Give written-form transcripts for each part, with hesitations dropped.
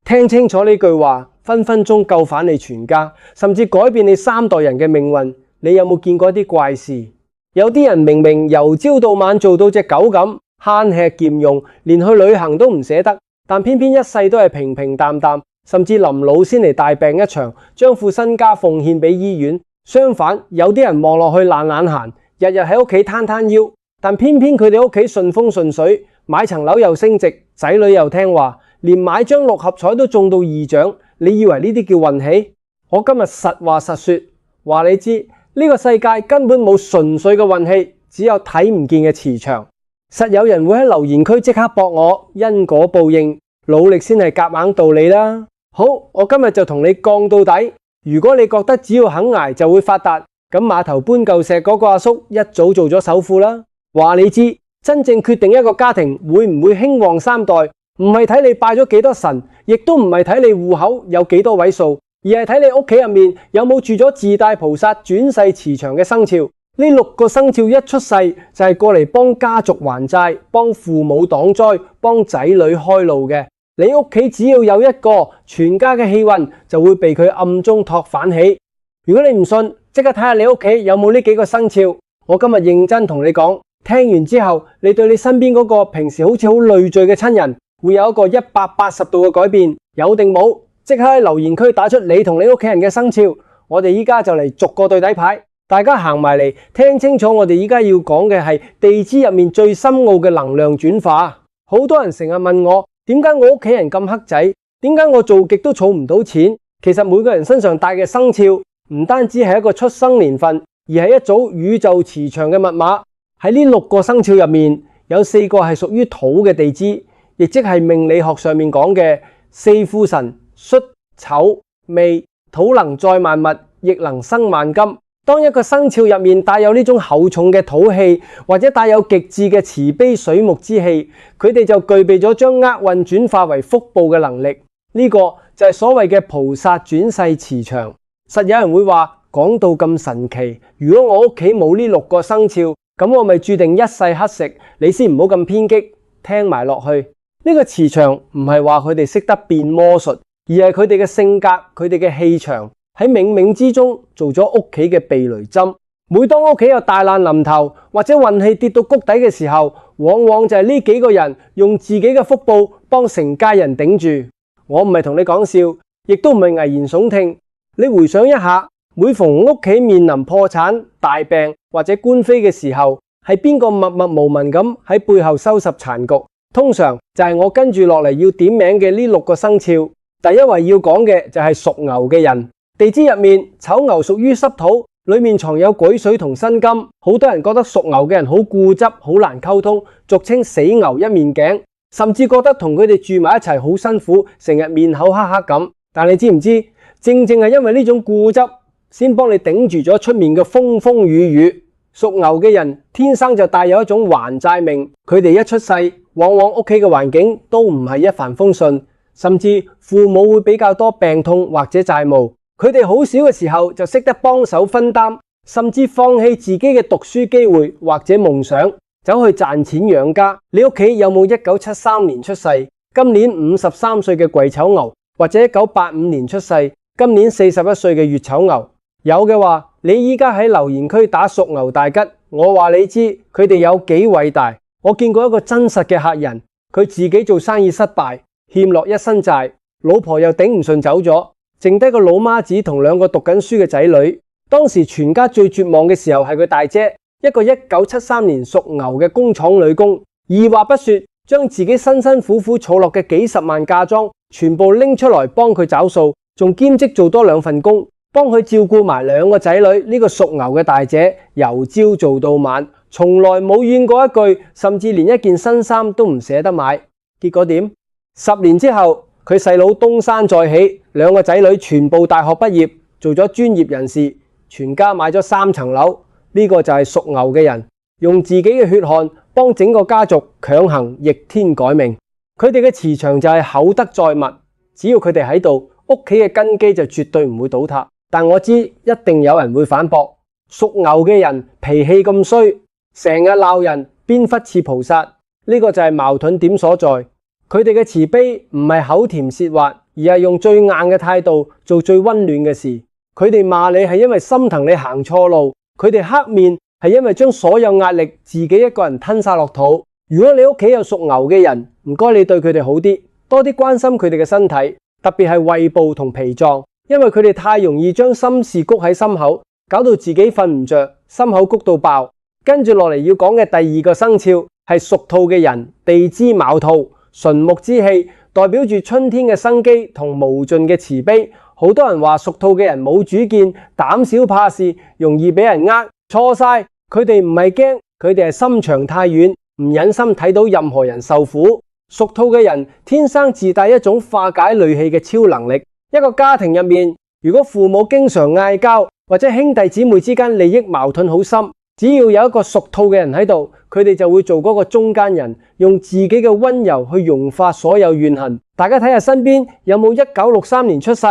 聽清楚呢句話，分分鐘救返你全家，甚至改變你3代人嘅命運。你有冇見過一啲怪事？有啲人明明由朝到晚做到隻狗咁，慳吃儉用，連去旅行都唔捨得，但偏偏一世都係平平淡淡，甚至臨老先嚟大病一場，將副身家奉獻俾醫院。相反，有啲人望落去懶懶閒，日日喺屋企攤攤腰，但偏偏佢哋屋企順風順水，買層樓又升值，仔女又聽話，連買張6合彩都中到2獎。你以為呢啲叫運氣？我今日實話實說，話你知呢個世界根本冇純粹嘅運氣，只有睇唔見嘅磁場。實有人會喺留言區即刻駁我，因果報應，努力先係夾硬道理啦。好，我今日就同你講到底。如果你覺得只要肯捱就會發達，咁碼頭搬舊石嗰個阿叔一早做咗首富啦。話你知，真正決定一個家庭會唔會興旺3代，唔係睇你拜咗幾多神，亦都唔係睇你戶口有幾多位數，而係睇你屋企入面有冇住咗自帶菩薩轉世磁場嘅生肖。呢6個生肖一出世就係過嚟幫家族還債、幫父母擋災、幫仔女開路嘅。你屋企只要有一個，全家嘅氣運就會被佢暗中托反起。如果你唔信，即刻睇下你屋企有冇呢幾個生肖。我今日認真同你講，聽完之後，你對你身邊嗰個平時好似好累贅嘅親人，會有一個180度嘅改變，有定冇？即刻喺留言區打出你同你屋企人嘅生肖。我哋依家就嚟逐個對底牌，大家行埋嚟聽清楚。我哋依家要講嘅係地支入面最深奧嘅能量轉化。好多人成日問我，點解我屋企人咁黑仔？點解我做極都儲唔到錢？其實每個人身上帶嘅生肖唔單止係一個出生年份，而係一組宇宙磁場嘅密碼。喺呢6個生肖入面，有4個係屬於土嘅地支，亦即係命理學上面講嘅4副神：戌、丑、未。土能載萬物，亦能生萬金。當一個生肖入面帶有呢種厚重嘅土氣，或者帶有極致嘅慈悲水木之氣，佢哋就具備咗將厄運轉化為福報嘅能力。呢個就係所謂嘅菩薩轉世磁場。實有人會話，講到咁神奇，如果我屋企冇呢6個生肖，咁我咪注定一世乞食？你先唔好咁偏激，聽埋落去。呢個磁場唔係話佢哋識得變魔術，而係佢哋嘅性格、佢哋嘅氣場喺冥冥之中做咗屋企嘅避雷針。每當屋企有大難臨頭，或者運氣跌到谷底嘅時候，往往就係呢幾個人用自己嘅福報幫成家人頂住。我唔係同你講笑，亦都唔係危言聳聽。你回想一下，每逢屋企面臨破產、大病或者官非嘅時候，係邊個默默無聞咁喺背後收拾殘局？通常就係我跟住落嚟要點名嘅呢6個生肖。第一位要講嘅就係屬牛嘅人。地支入面，丑牛屬於濕土，裏面藏有癸水同辛金。好多人覺得屬牛嘅人好固執，好難溝通，俗稱死牛一面頸，甚至覺得同佢哋住埋一齊好辛苦，成日面口黑黑咁。但你知唔知，正正係因為呢種固執，先幫你頂住咗出面嘅風風雨雨。屬牛嘅人天生就帶有一種還債命，佢哋一出世，往往屋企嘅環境都唔係一帆風順，甚至父母會比較多病痛或者債務。佢哋好小嘅時候就識得幫手分擔，甚至放棄自己嘅讀書機會或者夢想，走去賺錢養家。你屋企有冇1973年出世，今年53歲嘅癸丑牛，或者1985年出世，今年41歲嘅乙丑牛？有嘅話，你依家喺留言區打屬牛大吉，我話你知佢哋有幾偉大。我見過一個真實嘅客人，佢自己做生意失敗，欠落一身債，老婆又頂唔順走咗，剩低個老媽子同2個讀緊書嘅仔女。當時全家最絕望嘅時候係佢大姐，一個1973年屬牛嘅工廠女工，二話不說，將自己辛辛苦苦儲落嘅幾十萬嫁妝全部拎出來幫佢找數，仲兼職做多2份工，幫佢照顧埋2個仔女。呢個屬牛嘅大姐由朝做到晚，從來冇怨過一句，甚至連一件新衫都唔捨得買。結果點？10年之後，佢細佬東山再起，2個仔女全部大學畢業，做咗專業人士，全家買咗3層樓。呢個就係屬牛嘅人，用自己嘅血汗幫整個家族強行逆天改命。佢哋嘅磁場就係厚德載物，只要佢哋喺度，屋企嘅根基就絕對唔會倒塌。但我知一定有人會反駁，屬牛嘅人脾氣咁衰，成日鬧人，邊忽似菩薩？呢個就係矛盾點所在。佢哋嘅慈悲唔係口甜舌滑，而而係用最硬嘅態度做最溫暖嘅事。佢哋罵你係因為心疼你行錯路，佢哋黑面係因為將所有壓力自己一個人吞晒落肚。如果你屋企有屬牛嘅人，唔該你對佢哋好啲，多啲關心佢哋嘅身體，特別係胃部同脾臟，因為佢哋太容易將心事谷喺心口，搞到自己瞓唔着，心口谷到爆。跟住落嚟要講嘅第二個生肖係屬兔嘅人，地支卯兔，純木之氣，代表住春天嘅生機同無盡嘅慈悲。好多人話屬兔嘅人冇主見，膽小怕事，容易俾人呃，錯晒。佢哋唔係驚，佢哋係心腸太軟，唔忍心睇到任何人受苦。屬兔嘅人天生自帶一種化解戾氣嘅超能力。一個家庭入面，如果父母經常嗌交，或者兄弟姊妹之間利益矛盾好深，只要有一個屬兔嘅人喺度，佢哋就會做嗰個中間人，用自己嘅溫柔去融化所有怨恨。大家睇下身邊有冇1963年出世，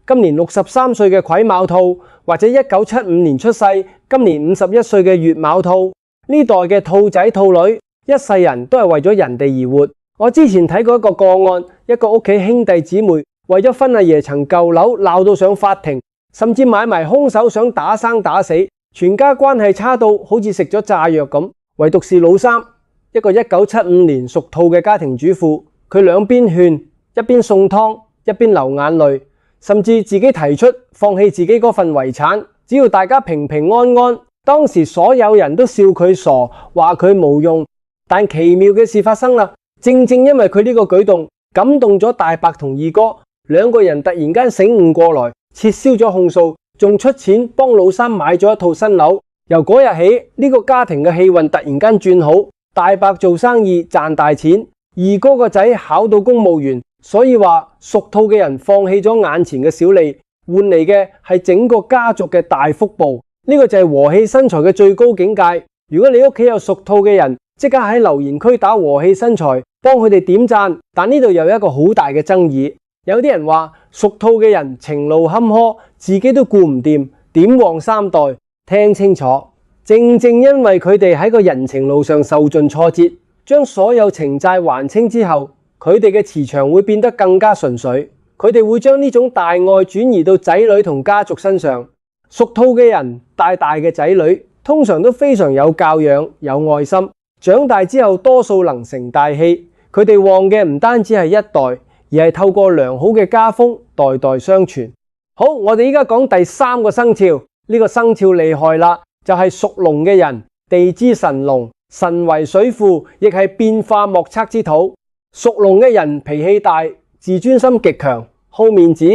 今年63歲嘅癸卯兔，或者1975年出世，今年51歲嘅乙卯兔。呢代嘅兔仔兔女，一世人都係為咗人哋而活。我之前睇過一個個案，一個屋企兄弟姊妹為咗分阿爺層舊樓鬧到上法庭，甚至買埋兇手想打生打死，全家關係差到好似食咗炸藥咁。唯獨是老三，一個1975年屬兔嘅家庭主婦，佢兩邊勸，一邊送湯，一邊流眼淚，甚至自己提出放棄自己嗰份遺產，只要大家平平安安。當時所有人都笑佢傻，話佢無用。但奇妙嘅事發生啦，正正因為佢呢個舉動感動咗大伯同二哥，兩個人突然間醒悟過來，撤銷咗控訴，仲出錢幫老三買咗一套新樓。由嗰日起，呢個家庭嘅氣運突然間轉好，大伯做生意賺大錢，二哥個仔考到公務員。所以話屬兔嘅人放棄咗眼前嘅小利，換嚟嘅係整個家族嘅大福報。呢個就係和氣生財嘅最高境界。如果你屋企有屬兔嘅人，即刻喺留言區打和氣生財，幫佢哋點讚。但呢度又有一個好大嘅爭議，有啲人話屬兔嘅人情路坎坷，自己都顧唔掂，點旺三代。聽清楚，正正因為佢哋喺個人情路上受盡挫折，將所有情債還清之後，佢哋嘅磁場會變得更加純粹。佢哋會將呢種大愛轉移到仔女同家族身上。屬兔嘅人帶大嘅仔女，通常都非常有教養、有愛心，長大之後多數能成大器。佢哋旺嘅唔單止係一代，而係透過良好嘅家風代代相傳。好，我哋依家講第三個生肖。呢個生肖厲害啦，就係屬龍嘅人，地支辰龍，神為水庫，亦係變化莫測之土。屬龍嘅人脾氣大，自尊心極強，好面子，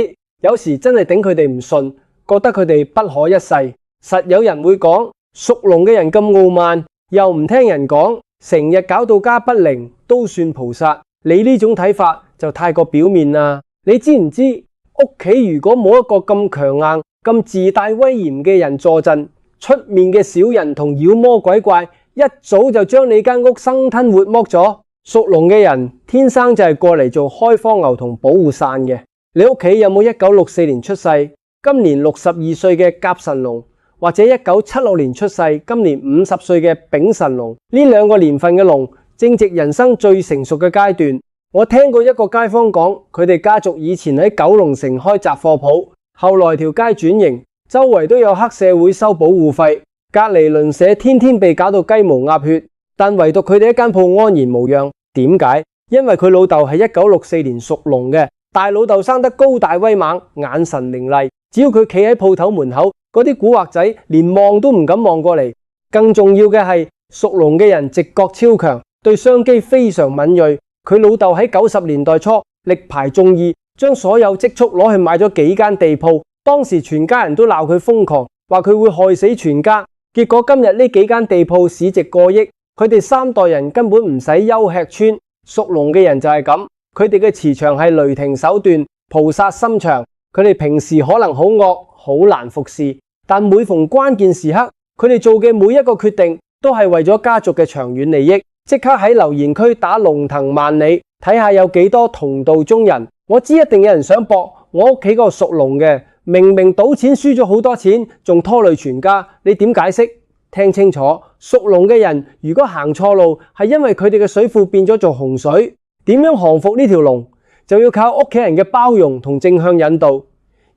有時真係頂佢哋唔順，覺得佢哋不可一世。實有人會講，屬龍嘅人咁傲慢，又唔聽人講，成日搞到家不寧，都算菩薩。你呢種睇法就太過表面啦。你知唔知屋企如果冇一個咁強硬、咁自帶威嚴嘅人坐鎮，出面嘅小人同妖魔鬼怪一早就將你間屋生吞活剝咗。屬龍嘅人天生就係過嚟做開荒牛同保護傘嘅。你屋企有冇1964年出世，今年62歲嘅甲辰龍，或者1976年出世，今年50歲嘅丙辰龍？呢兩個年份嘅龍正值人生最成熟嘅階段。我聽過一個街坊講，佢哋家族以前喺九龍城開雜貨鋪，後來條街轉型，周圍都有黑社會收保護費，隔籬鄰舍天天被搞到雞毛鴨血，但唯獨佢哋一間鋪安然無恙。點解？因為佢老豆係1964年屬龍嘅，大老豆生得高大威猛，眼神凌厲，只要佢企喺鋪頭門口，嗰啲古惑仔連望都唔敢望過嚟。更重要嘅係，屬龍嘅人直覺超強，對商機非常敏銳。佢老豆喺90年代初力排眾議，將所有積蓄攞去買咗幾間地鋪。當時全家人都鬧佢瘋狂，話佢會害死全家。結果今日呢幾間地鋪市值過億，佢哋三代人根本唔使休吃穿。屬龍嘅人就係咁，佢哋嘅磁場係雷霆手段、菩薩心腸。佢哋平時可能好惡，好難服侍，但每逢關鍵時刻，佢哋做嘅每一個決定都係為咗家族嘅長遠利益。即刻喺留言區打龍騰萬里，睇下有幾多同道中人。我知一定有人想搏，我屋企嗰個屬龍嘅，明明賭錢輸咗好多錢，仲拖累全家，你點解釋？聽清楚，屬龍嘅人如果行錯路，係因為佢哋嘅水庫變咗做洪水。點樣降服呢條龍？就要靠屋企人嘅包容同正向引導。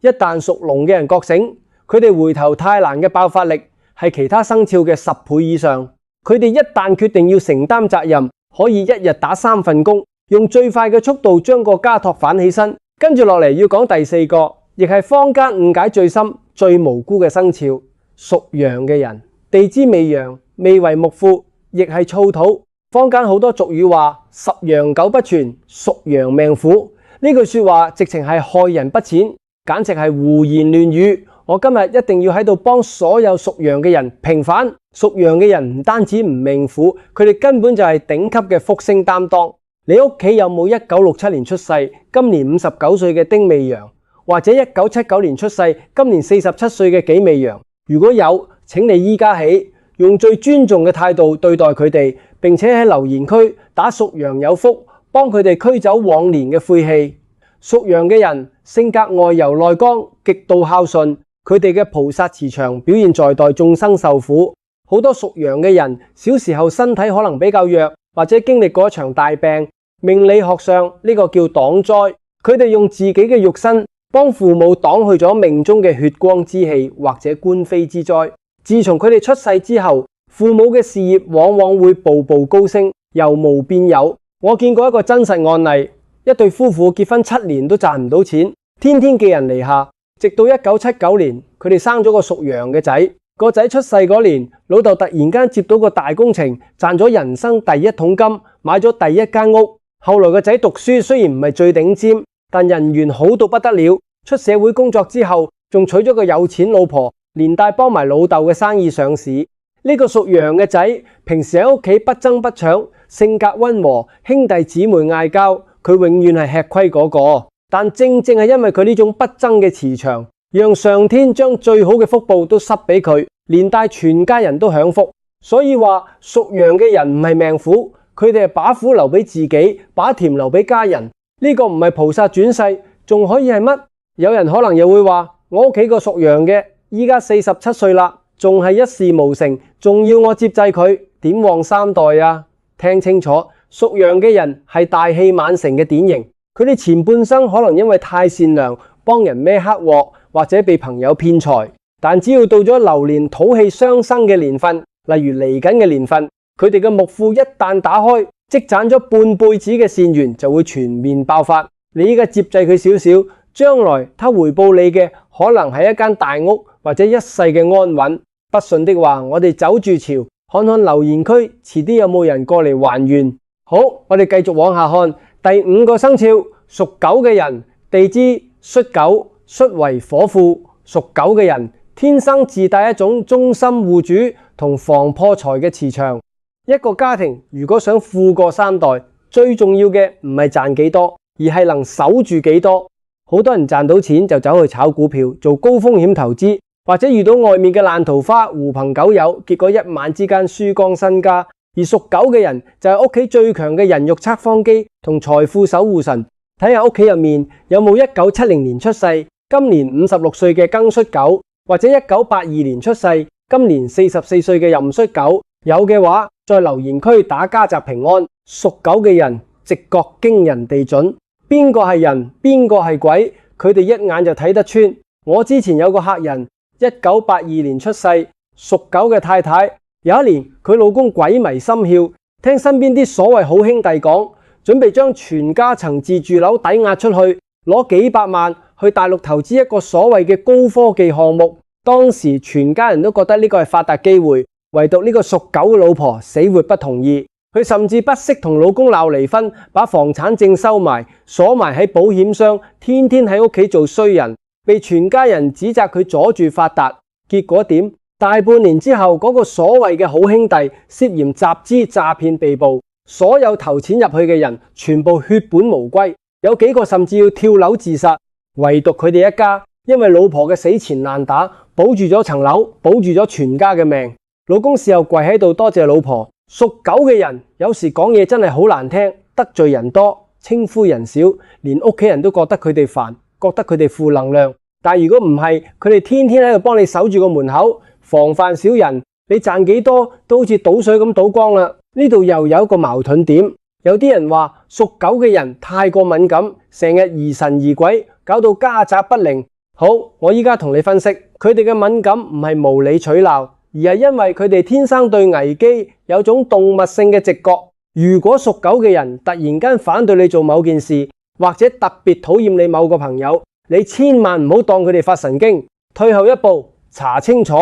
一旦屬龍嘅人覺醒，佢哋回頭太難嘅爆發力係其他生肖嘅10倍以上。佢哋一旦決定要承擔責任，可以一日打3份工，用最快嘅速度將個家托返起身。跟住落嚟要講第4個，亦係坊間誤解最深、最無辜嘅生肖，屬羊嘅人。地支未羊，未為木庫，亦係燥土。坊間好多俗語話10羊9不全，屬羊命苦。呢句說話直情係害人不淺，簡直係胡言亂語。我今日一定要喺度幫所有屬羊嘅人平反。屬羊嘅人唔單止唔命苦，佢哋根本就係頂級嘅福星擔當。你屋企有冇1967年出世，今年59歲嘅丁未羊，或者1979年出世，今年47歲嘅己未羊？如果有，請你依家起用最尊重嘅態度對待佢哋，並且喺留言區打屬羊有福，幫佢哋驅走往年嘅晦氣。屬羊嘅人性格外柔內剛，極度孝順，佢哋嘅菩薩磁場表現在代眾生受苦。好多屬羊嘅人小時候身體可能比較弱，或者經歷過一場大病。命理學上呢個叫擋災，佢哋用自己嘅肉身幫父母擋去咗命中嘅血光之氣或者官非之災。自從佢哋出世之後，父母嘅事業往往會步步高升，由無變有。我見過一個真實案例，一對夫婦結婚7年都賺唔到錢，天天寄人籬下，直到1979年，佢哋生咗個屬羊嘅仔。個仔出世嗰年，老豆突然間接到個大工程，賺咗人生第一桶金，買咗第一間屋。後來個仔讀書雖然唔係最頂尖，但人緣好到不得了。出社會工作之後，仲娶咗個有錢老婆，連帶幫埋老豆嘅生意上市。呢個屬羊嘅仔平時喺屋企不爭不搶，性格溫和，兄弟姊妹嗌交，佢永遠係吃虧嗰個。但正正係因為佢呢種不爭嘅磁場，讓上天將最好嘅福報都塞俾佢，連帶全家人都享福。所以話屬羊嘅人唔係命苦，佢哋係把苦留俾自己，把甜留俾家人。呢個唔係菩薩轉世，仲可以係乜？有人可能又會話，我屋企個屬羊嘅依家47歲啦，仲係一事無成，仲要我接濟佢，點旺3代啊？聽清楚，屬羊嘅人係大器晚成嘅典型。佢哋前半生可能因為太善良，幫人孭黑鑊，或者被朋友騙財，但只要到咗流年土氣相生嘅年份，例如嚟緊嘅年份，佢哋嘅木庫一旦打開，積攢咗半輩子嘅善緣就會全面爆發。你依家接濟佢少少，將來他回報你嘅可能係一間大屋或者一世嘅安穩。不信的話，我哋走住潮，看看留言區，遲啲有冇人過嚟還願。好，我哋繼續往下看。第5個生肖，屬狗嘅人，地支戌狗，戌為火庫。屬狗嘅人天生自帶一種忠心護主同防破財嘅磁場。一個家庭如果想富過3代，最重要嘅唔係賺幾多，而係能守住幾多。好多人賺到錢就走去炒股票，做高風險投資，或者遇到外面嘅爛桃花，狐朋狗友，結果一晚之間輸光身家。而屬狗嘅人就係屋企最強嘅人肉測謊機同財富守護神。睇下屋企入面有冇1970年出世，今年56歲嘅庚戌狗，或者1982年出世，今年44歲嘅壬戌狗。有嘅話，在留言區打家宅平安。屬狗嘅人直覺驚人地準，邊個係人，邊個係鬼，佢哋一眼就睇得穿。我之前有個客人，1982年出世，屬狗嘅太太，有一年佢老公鬼迷心竅，聽身邊啲所謂好兄弟講，準備將全家層自住樓抵押出去，攞幾百萬去大陸投資一個所謂嘅高科技項目。當時全家人都覺得呢個係發達機會，唯獨呢個屬狗嘅老婆死活不同意。佢甚至不惜同老公鬧離婚，把房產證收埋，鎖埋喺保險箱，天天喺屋企做衰人，被全家人指責佢阻住發達。結果點？大半年之後，嗰個所謂嘅好兄弟涉嫌集資詐騙被捕，所有投錢入去嘅人全部血本無歸，有幾個甚至要跳樓自殺。唯獨佢哋一家，因為老婆嘅死纏爛打，保住咗層樓，保住咗全家嘅命。老公事後跪喺度多謝老婆。屬狗嘅人有時講嘢真係好難聽，得罪人多，稱呼人少，連屋企人都覺得佢哋煩，覺得佢哋負能量。但如果唔係，佢哋天天喺度幫你守住個門口，防範小人，你賺幾多都好似倒水咁倒光啦。呢度又有一個矛盾點，有啲人話屬狗嘅人太過敏感，成日疑神疑鬼，搞到家宅不寧。好，我依家同你分析，佢哋嘅敏感唔係無理取鬧，而係因為佢哋天生對危機有種動物性嘅直覺。如果屬狗嘅人突然間反對你做某件事，或者特別討厭你某個朋友，你千萬唔好當佢哋發神經，退後一步查清楚，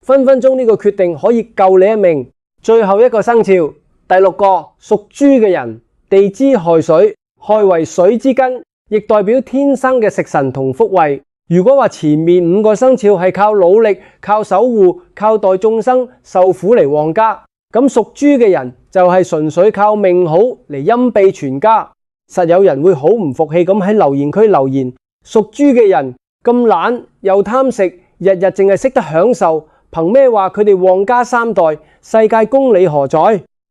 分分鐘呢個決定可以救你一命。最後一個生肖，第6個屬豬嘅人，地支亥水，亥為水之根，亦代表天生嘅食神同福慧。如果話前面5個生肖係靠努力、靠守護、靠代眾生受苦嚟旺家，咁屬豬嘅人就係純粹靠命好嚟蔭庇全家。實有人會好唔服氣咁喺留言區留言，屬豬嘅人咁懶又貪食，日日淨係識得享受，憑咩話佢哋旺家3代？世界公理何在？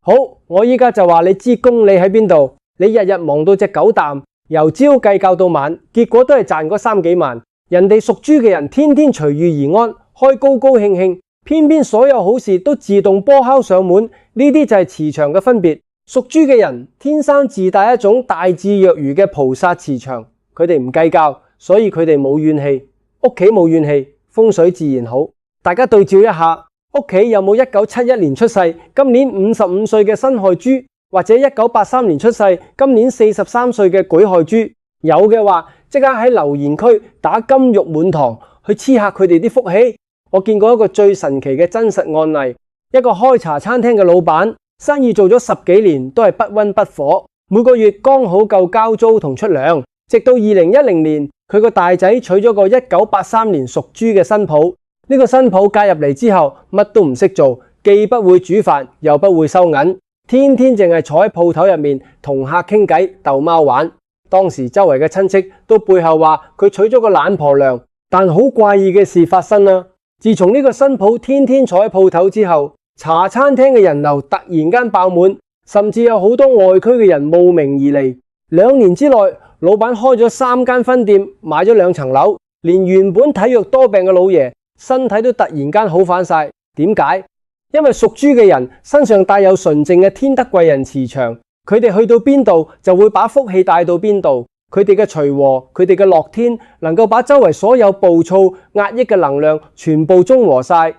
好，我依家就話你知公理喺邊度？你日日忙到隻狗啖，由朝計較到晚，結果都係賺嗰3幾萬。人哋屬豬嘅人天天隨遇而安，開高高興興，偏偏所有好事都自動波敲上門。呢啲就係磁場嘅分別。屬豬嘅人天生自帶一種大智若愚嘅菩薩磁場，佢哋唔計較，所以佢哋冇怨氣，屋企冇怨氣，風水自然好。大家對照一下，屋企有冇1971年出世，今年55歲嘅辛亥豬，或者1983年出世，今年43歲嘅癸亥豬？有嘅話，即刻喺留言區打金玉滿堂去黐下佢哋啲福氣。我見過一個最神奇嘅真實案例，一個開茶餐廳嘅老闆，生意做咗10幾年都係不溫不火，每個月剛好夠交租同出糧。直到2010年，佢個大仔娶咗個1983年屬豬嘅新抱。呢個新抱嫁入嚟之後，乜都唔識做，既不會煮飯，又不會收銀，天天淨係坐喺鋪頭入面同客傾偈、逗貓玩。當時周圍嘅親戚都背後話佢娶咗個懶婆娘，但好怪異嘅事發生啦。自從呢個新抱天天坐喺鋪頭之後，茶餐廳嘅人流突然間爆滿，甚至有好多外區嘅人慕名而嚟。2年之內，老闆開咗3間分店，買咗2層樓，連原本體弱多病嘅老爺身體都突然間好返晒。點解？因為屬豬嘅人身上帶有純正嘅天德貴人磁場，佢哋去到邊度就會把福氣帶到邊度。佢哋嘅隨和，佢哋嘅樂天，能夠把周圍所有暴躁壓抑嘅能量全部中和晒。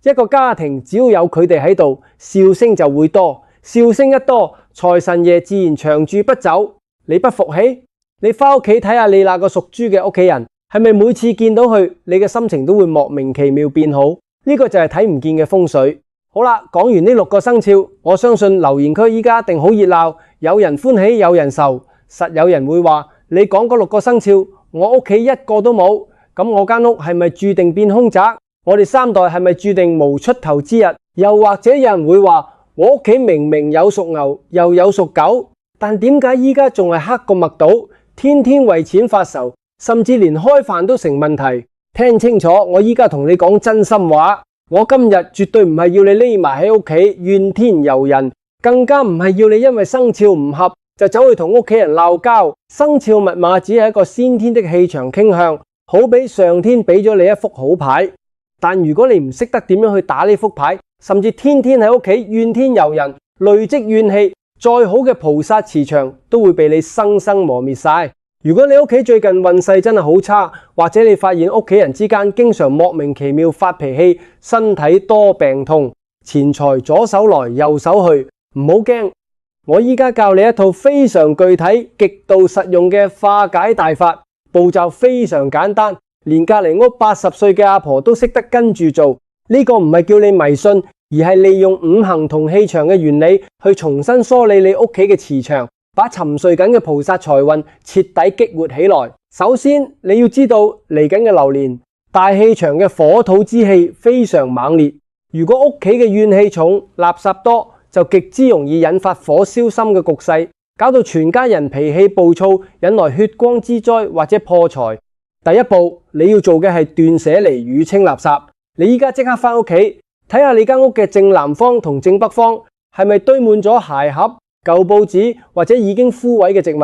一個家庭只要有佢哋喺度，笑聲就會多，笑聲一多，財神爺自然長駐不走。你不服氣？你返屋企睇下你那個屬豬嘅屋企人，係咪每次見到佢，你嘅心情都會莫名其妙變好？呢個就係睇唔見嘅風水。好啦，講完呢6個生肖，我相信留言區依家一定好熱鬧，有人歡喜，有人愁。實有人會話，你講嗰6個生肖，我屋企一個都冇，咁我間屋係咪注定變凶宅？我哋3代係咪注定無出頭之日？又或者有人會話，我屋企明明有屬牛，又有屬狗，但點解依家仲係黑過墨斗，天天為錢發愁，甚至連開飯都成問題？聽清楚，我依家同你講真心話。我今日絕對唔係要你匿埋喺屋企怨天尤人，更加唔係要你因為生肖唔合就走去同屋企人鬧交。生肖密碼只係一個先天的氣場傾向，好比上天俾咗你一幅好牌，但如果你唔識得點樣去打呢幅牌，甚至天天喺屋企怨天尤人，累積怨氣，再好嘅菩薩磁場都會被你生生磨滅晒。如果你屋企最近運勢真係好差，或者你發現屋企人之間經常莫名其妙發脾氣，身體多病痛，錢財左手來右手去，唔好驚。我依家教你一套非常具體、極度實用嘅化解大法，步驟非常簡單，連隔籬屋80歲嘅阿婆都識得跟住做。呢個唔係叫你迷信，而係利用五行同氣場嘅原理去重新梳理你屋企嘅磁場，把沉睡緊嘅菩薩財運徹底激活起來。首先，你要知道嚟緊嘅流年，大氣場嘅火土之氣非常猛烈。如果屋企嘅怨氣重、垃圾多，就極之容易引發火燒心嘅局勢，搞到全家人脾氣暴躁，引來血光之災或者破財。第一步，你要做嘅係斷捨離與清垃圾。你依家即刻返屋企睇下你間屋嘅正南方同正北方係咪堆滿咗鞋盒、舊報紙或者已經枯萎嘅植物。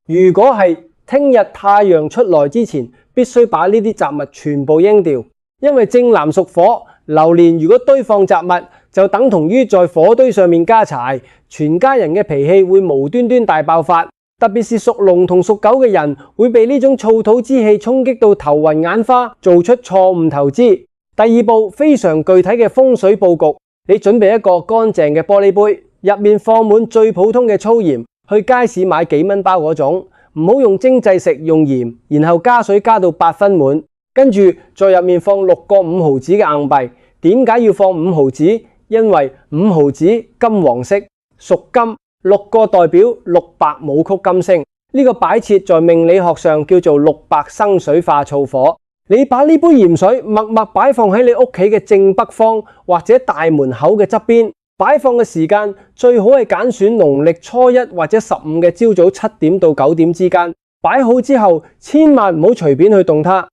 如果係，聽日太陽出來之前必須把呢啲雜物全部扔掉，因為正南屬火，流年如果堆放雜物，就等同於在火堆上面加柴，全家人嘅脾氣會無端端大爆發。特別是屬龍同屬狗嘅人，會被呢種燥土之氣衝擊到頭暈眼花，做出錯誤投資。第二步，非常具體嘅風水佈局，你準備一個乾淨嘅玻璃杯，入面放滿最普通嘅粗鹽，去街市買幾蚊包嗰種，唔好用精製食用鹽，然後加水加到8分滿，跟住在入面放6個5毫子嘅硬幣。點解要放5毫子？因為5毫子金黃色，屬金，6個代表6白武曲金星。呢個擺設在命理學上叫做6白生水化燥火。你把呢杯鹽水默默擺放喺你屋企嘅正北方或者大門口嘅側邊。擺放嘅時間最好係揀選農曆初一或者15嘅朝早7點到9點之間。擺好之後，千萬唔好隨便去動它。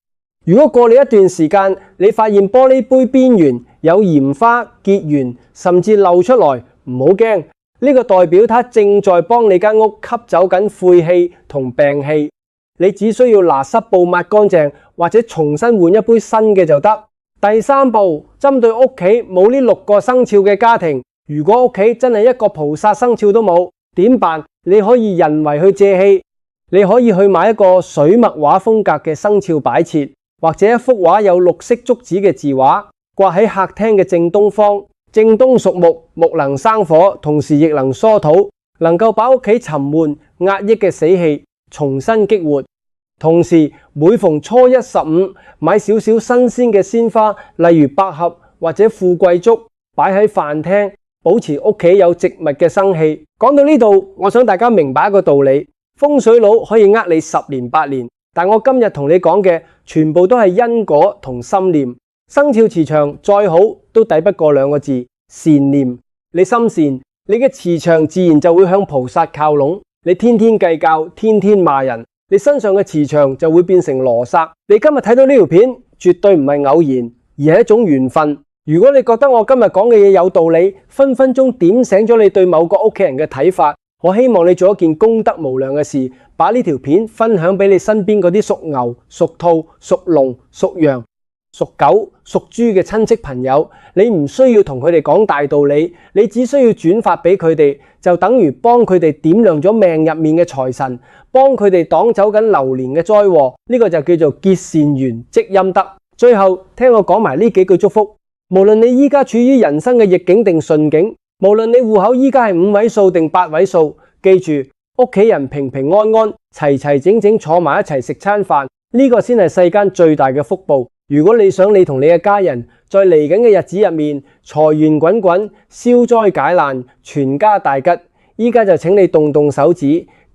如果過了一段時間，你發現玻璃杯邊緣有鹽花結緣，甚至漏出來，唔好驚，呢個代表它正在幫你間屋吸走緊晦氣同病氣。你只需要拿濕布抹乾淨，或者重新換一杯新嘅就得。第三步，針對屋企冇呢6個生肖嘅家庭，如果屋企真係一個菩薩生肖都冇，點辦？你可以人為去借氣，你可以去買一個水墨畫風格嘅生肖擺設，或者一幅畫有綠色竹子嘅字畫，掛喺客廳嘅正東方。正東屬木，木能生火，同時亦能疏土，能夠把屋企沉悶壓抑嘅死氣重新激活。同時每逢初一15，買少少新鮮嘅鮮花，例如百合或者富貴竹，擺喺飯廳，保持屋企有植物嘅生氣。講到呢度，我想大家明白一個道理，風水佬可以呃你10年8年，但我今日同你講嘅全部都係因果同心念。生肖磁場再好都抵不過2個字，善念。你心善，你嘅磁場自然就會向菩薩靠攏。你天天計較，天天罵人，你身上嘅磁場就會變成羅剎。你今日睇到呢條片，絕對唔係偶然，而係一種緣分。如果你覺得我今日講嘅嘢有道理，分分鐘點醒咗你對某個屋企人嘅睇法，我希望你做一件功德無量嘅事，把呢條片分享俾你身邊嗰啲屬牛、屬兔、屬龍、屬羊、屬狗、屬豬嘅親戚朋友。你唔需要同佢哋講大道理，你只需要轉發俾佢哋，就等於幫佢哋點亮咗命入面嘅財神，幫佢哋擋走緊流年嘅災禍。呢個就叫做結善緣積陰德。最後聽我講埋呢幾句祝福，無論你依家處於人生嘅逆境定順境，無論你戶口依家係5位數定8位數，記住屋企人平平安安、齊齊整整坐埋一齊食餐飯，呢個先係世間最大嘅福報。如果你想你同你嘅家人在嚟緊嘅日子入面財源滾滾、消災解難、全家大吉，依家就請你動動手指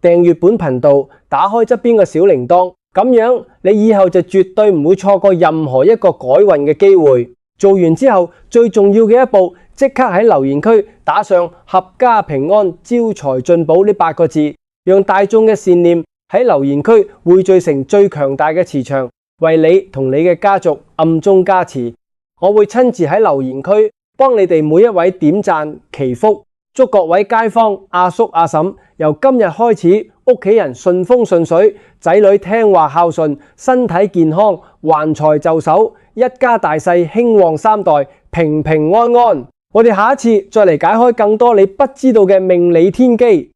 訂閱本頻道，打開側邊嘅小鈴鐺，咁樣你以後就絕對唔會錯過任何一個改運嘅機會。做完之後，最重要嘅一步，即刻喺留言區打上合家平安、招財進寶呢8個字，讓大眾嘅善念喺留言區匯聚成最強大嘅磁場，為你同你嘅家族暗中加持。我會親自喺留言區幫你哋每一位點讚祈福，祝各位街坊阿叔阿嬸由今日開始屋企人順風順水，仔女聽話孝順，身體健康，橫財就手，一家大細興旺3代，平平安安。我哋下一次再嚟解開更多你不知道嘅命理天機。